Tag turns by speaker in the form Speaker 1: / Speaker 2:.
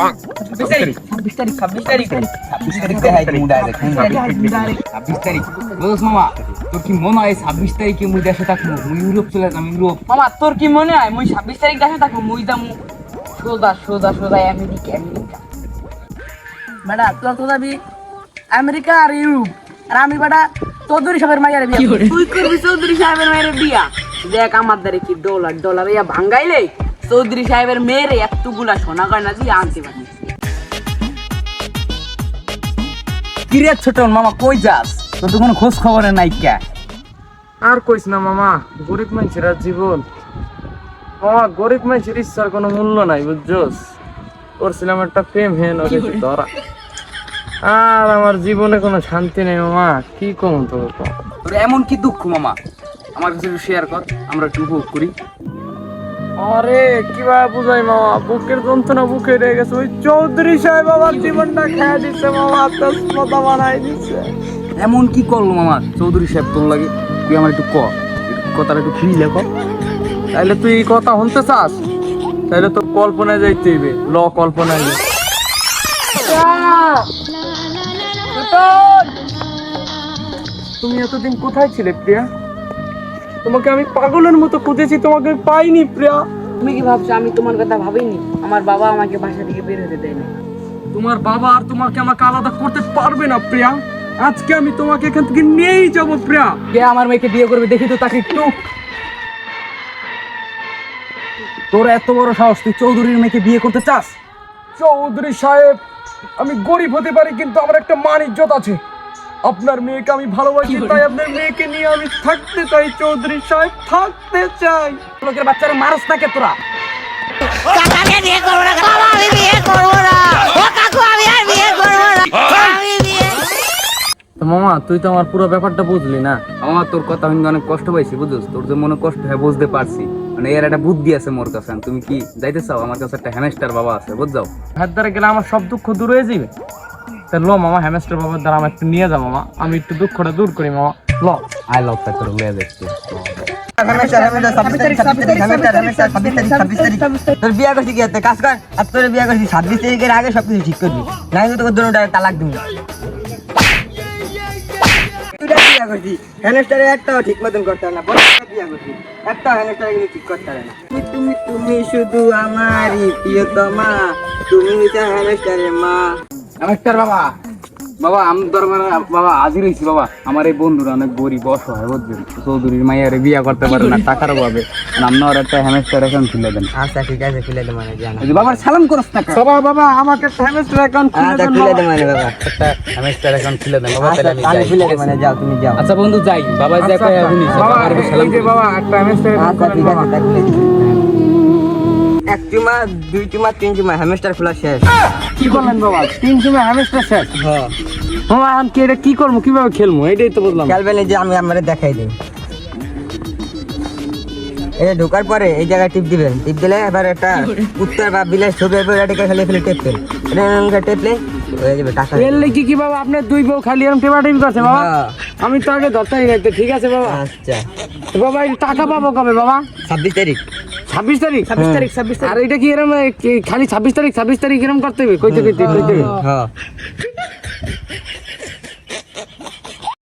Speaker 1: তোর কি মনে হয় 26 তারিখে মুই দেশে থাকবো? মুই ইউরোপ চলে যাম। ইউরোপ
Speaker 2: মামা তোর কি মনে হয় মুই 26 তারিখ দেশে থাকবো? মুই যামু সোজা সোজা সোজা আমেরিকা। বেটা তোর তো যাবি আমেরিকা আর ইউরোপ, আর আমি বেটা চৌধুরী সাহেবের মায়ের বিয়া। তুই করবি চৌধুরী সাহেবের মায়ের বিয়া? দেখ আমার দ্বারে কি ডলার ডলার ইয়া ভাঙ্গাইলে চৌধুরী সাহেবের মেয়ের এতগুলা সোনা গয়না দিয়ে আনতে পারি।
Speaker 1: কিরে ছোট মামা, কই যাস? তোর তো কোনো খোঁজ খবরে নাই কে?
Speaker 3: আর কইস না মামা, গরিব মানুষের আর জীবন। মামা গরিব মানুষের ইচ্ছার কোনো মূল্য নাই, বুঝছস? করছিলাম একটা প্রেম হেন ধরা, আর আমার জীবনে কোনো শান্তি নেই মামা। কি কম তোর?
Speaker 1: তোর এমন কি দুঃখ মামা, আমার কাছে শেয়ার কর, আমরা একটু উপভোগ করি।
Speaker 3: আরে কিভাবে বুঝাই মামা, বুকের যন্ত্রণা বুকে রয়ে গেছে। ওই চৌধুরী সাহেব আমার জীবনটা খেয়ে দিচ্ছে মামা, তেজপাতা বানাই দিচ্ছে।
Speaker 1: এমন কি করলো মামা চৌধুরী সাহেব তোর লাগে? তুই আমার একটু কথাটা একটু ফিরিলে কর।
Speaker 3: তাইলে তুই এই কথা শুনতে চাস? তাইলে তোর কল্পনায় যাইতে হইবে। ল কল্পনায় যাই। তুমি এতদিন কোথায় ছিলে প্রিয়া? তোমাকে আমি পাগলের মতো খুঁজেছি, তোমাকে পাইনি প্রিয়া।
Speaker 2: তুমি কি ভাবছো আমি তোমার কথা ভাবিনি? আমার বাবা আমাকে বাসা থেকে বের হতে দেয়নি।
Speaker 3: তোমার বাবা আর তোমাকে আমাকে আলাদা করতে পারবে না প্রিয়া। আজকে আমি তোমাকে এখান থেকে নিয়েই যাবো প্রিয়া।
Speaker 1: কে আমার মেয়েকে বিয়ে করবে দেখি তো তাকে একটু। তোর এত বড় সাহস, তুই চৌধুরীর মেয়েকে বিয়ে করতে চাস?
Speaker 3: চৌধুরী সাহেব, আমি গরিব হতে পারি কিন্তু আমার একটা মান ইজ্জত আছে। আপনার মেয়েকে আমি ভালোবাসি, তাই আপনার মেয়েকে নিয়ে আমি থাকতে চাই। চৌধুরী সাহেব, থাকতে চাই।
Speaker 1: লোকের বাচ্চারা মারস না কে তোরা?
Speaker 4: কাকাকে বিয়ে করবো না, বাবা আমি বিয়ে করবো না, ও কাকু আমি আর বিয়ে করবো না, আমি বিয়ে।
Speaker 3: তো মামা তুই তো আমার পুরো ব্যাপারটা বুঝলি না।
Speaker 1: আমার তোর কথা আমি অনেক কষ্ট পাইছি, বুঝছিস? তোর যে মনে কষ্ট হয় বুঝতে পারছি, মানে এর একটা বুদ্ধি আছে মোর কাছে। তুমি কি যাইতে চাও? আমার কাছে একটা হ্যামস্টার বাবা আছে, বুঝছাও?
Speaker 3: হাত দ্বারা গেলে আমার সব দুঃখ দূর হয়ে যাবে। তা লো মামা, হ্যামস্টার বাবার দ্বারা আমার একটু নিয়ে যাও মামা, আমি একটু দুঃখটা দূর করি মামা। ল
Speaker 1: আই লাভ তা করে লয়ে যাচ্ছে।
Speaker 5: তোর বিয়া করছি কি কাজ কর, আর তোর বিয়া করছি 26 তারিখের আগে সবকিছু ঠিক করবি, নাই তো তোর দুটো তালাক দিবি। বিয়া করছি হ্যানেস্টারে একটাও ঠিক মতন করতে পারে না, বিয়া করছি একটাও হ্যানেস্টারে কিন্তু ঠিক করতে পারে না। তুমি তুমি শুধু আমারই প্রিয়তমা, তুমি হচ্ছে হ্যানেস্টারের মা।
Speaker 1: হ্যামস্টার বাবা, বাবা আমি দরবারে বাবা হাজির হয়েছি। বাবা আমার এই বন্ধুরা অনেক গরিব অসহায়, বুঝছেন? চৌধুরীর মাইয়ারে বিয়া করতে পারে না টাকার অভাবে। আপনার একটা হ্যামস্টার অ্যাকাউন্ট খুলে দেন।
Speaker 5: আচ্ছা ঠিক আছে, খুলে দে মানে জানা।
Speaker 1: বাবার সালাম করস না কেন?
Speaker 3: বাবা বাবা আমাকে একটা হ্যামস্টার অ্যাকাউন্ট খুলে দেন।
Speaker 5: খুলে দে মানে বাবা,
Speaker 1: একটা হ্যামস্টার অ্যাকাউন্ট খুলে দেন বাবা, তাহলে আমি
Speaker 5: আমি
Speaker 1: যাই।
Speaker 5: খুলে দে মানে, যাও তুমি যাও।
Speaker 1: আচ্ছা বন্ধু যাই, বাবা যে কয় আপনি
Speaker 3: বাবা
Speaker 1: বাবার সালাম
Speaker 3: এই যে বাবা একটা হ্যামস্টার
Speaker 5: আচ্ছা
Speaker 3: অ্যাকাউন্ট
Speaker 5: ঠিক
Speaker 3: খুলে
Speaker 5: আছে,
Speaker 3: দেন।
Speaker 5: তা খুলে দিই। 1 চুমা 2 চুমা 3 চুমা হ্যামস্টার খোলা শেষ।
Speaker 3: কি করলেন বাবা? 3 সময় হ্যামস্টার শেষ।
Speaker 5: হ্যাঁ
Speaker 3: মামা এখন কি এটা কি করবো, কিভাবে খেলবো এটাই তো বুঝলাম।
Speaker 5: খেলবেন এই যে আমি আমারে দেখাই দিই। এটা ঢোকার পরে এই জায়গায় টিপ দিবেন, টিপ দিলে এবার একটা উত্তর বা বিলাস ছবি আসবে, এটাকে ফেলে ফেলে টেপবেন। এটা টেপলে হয়ে যাবে টাকা।
Speaker 3: এর লেগে কি বাবা আপনার দুই বউ খালি এরকম টেপাটেপি করছে বাবা?
Speaker 5: হ্যাঁ।
Speaker 3: আমি তো আগে ধরতেই রাখতে। ঠিক আছে বাবা।
Speaker 5: আচ্ছা
Speaker 3: তো বাবা এই টাকা পাবো কবে বাবা?
Speaker 5: 26 তারিখ।
Speaker 3: 26 তারিখ?
Speaker 2: 26 তারিখ 26 তারিখ।
Speaker 3: আর এটা কি এরকম খালি 26 তারিখ এরকম করতে হবে? কইতে কইতে
Speaker 5: হ্যাঁ